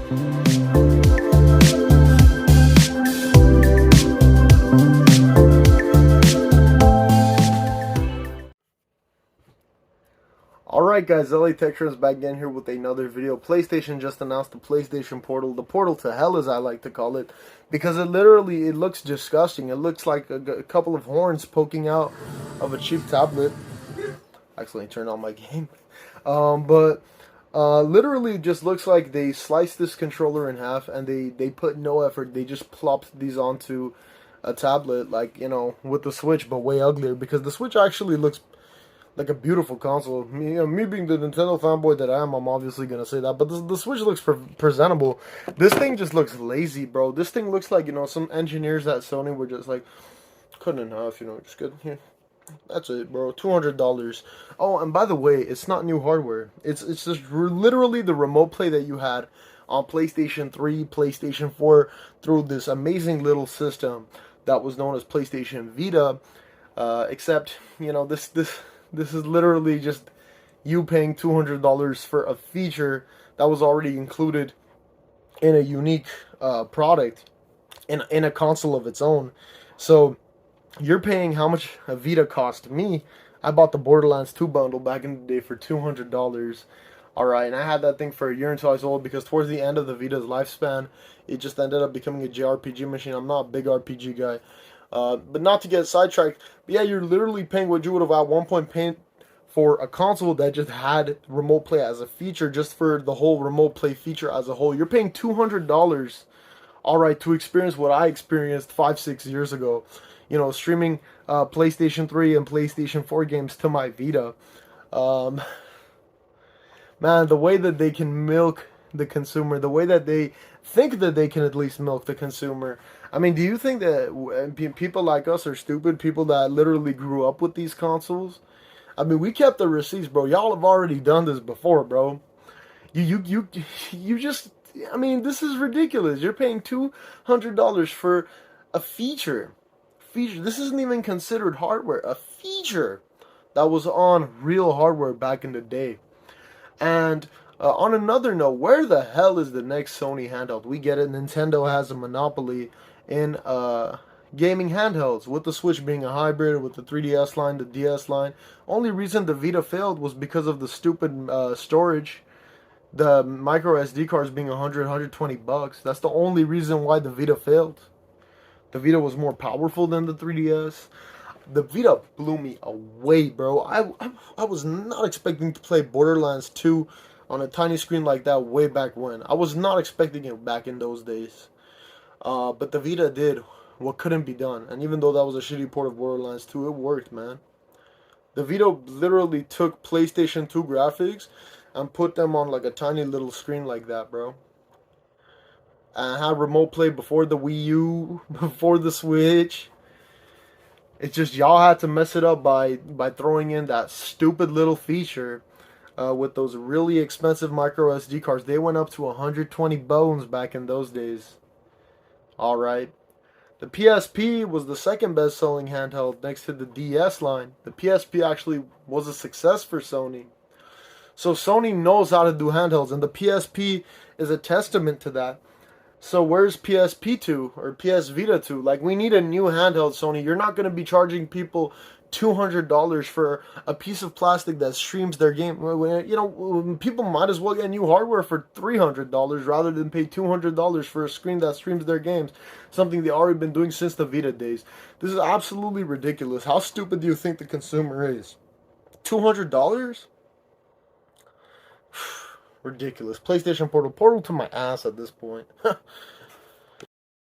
Alright guys, LA Tech is back again here with another video. PlayStation just announced the PlayStation Portal, the portal to hell as I like to call it, because it looks disgusting. It looks like a couple of horns poking out of a cheap tablet. Accidentally turned on my game. But literally just looks like they sliced this controller in half and they put no effort. They just plopped these onto a tablet, like, you know, with the Switch, but way uglier, because the Switch actually looks like a beautiful console. Me being the Nintendo fanboy that I am, I'm obviously gonna say that. But the Switch looks presentable. This thing just looks lazy, bro. This thing looks like, you know, some engineers at Sony were just like, cut in half, you know, just good here. That's it, bro. $200. Oh, and by the way, it's not new hardware. It's just literally the remote play that you had on PlayStation 3, PlayStation 4 through this amazing little system that was known as PlayStation Vita. Except, you know, this is literally just you paying $200 for a feature that was already included in a unique product in a console of its own. So you're paying how much a Vita cost me. I bought the Borderlands 2 bundle back in the day for $200. Alright, and I had that thing for a year until I sold it, because towards the end of the Vita's lifespan, it just ended up becoming a JRPG machine. I'm not a big RPG guy. But not to get sidetracked, but yeah, you're literally paying what you would have at one point paid for a console that just had remote play as a feature, just for the whole remote play feature as a whole. You're paying $200, alright, to experience what I experienced 5-6 years ago. You know, streaming PlayStation 3 and PlayStation 4 games to my Vita. Man, the way that they can milk the consumer, the way that they think that they can at least milk the consumer. I mean, do you think that people like us are stupid? People that literally grew up with these consoles? I mean, we kept the receipts, bro. Y'all have already done this before, bro. You just, I mean, this is ridiculous. You're paying $200 for a feature. This isn't even considered hardware. A feature that was on real hardware back in the day. And on another note, where the hell is the next Sony handheld? We get it. Nintendo has a monopoly in gaming handhelds, with the Switch being a hybrid, with the 3DS line, the DS line. Only reason the Vita failed was because of the stupid storage. The micro SD cards being 120 bucks. That's the only reason why the Vita failed. The Vita was more powerful than the 3DS. The Vita blew me away, bro. I was not expecting to play Borderlands 2 on a tiny screen like that way back when. I was not expecting it back in those days. But the Vita did what couldn't be done. And even though that was a shitty port of Borderlands 2, it worked, man. The Vita literally took PlayStation 2 graphics and put them on like a tiny little screen like that, bro. And had remote play before the Wii U, before the Switch. It's just y'all had to mess it up by throwing in that stupid little feature with those really expensive micro SD cards. They went up to 120 bones back in those days. Alright. The PSP was the second best selling handheld next to the DS line. The PSP actually was a success for Sony. So Sony knows how to do handhelds, and the PSP is a testament to that. So where's PSP 2 or PS Vita 2? Like, we need a new handheld, Sony. You're not going to be charging people $200 for a piece of plastic that streams their game. You know, people might as well get new hardware for $300 rather than pay $200 for a screen that streams their games. Something they've already been doing since the Vita days. This is absolutely ridiculous. How stupid do you think the consumer is? $200? Ridiculous. PlayStation Portal to my ass at this point.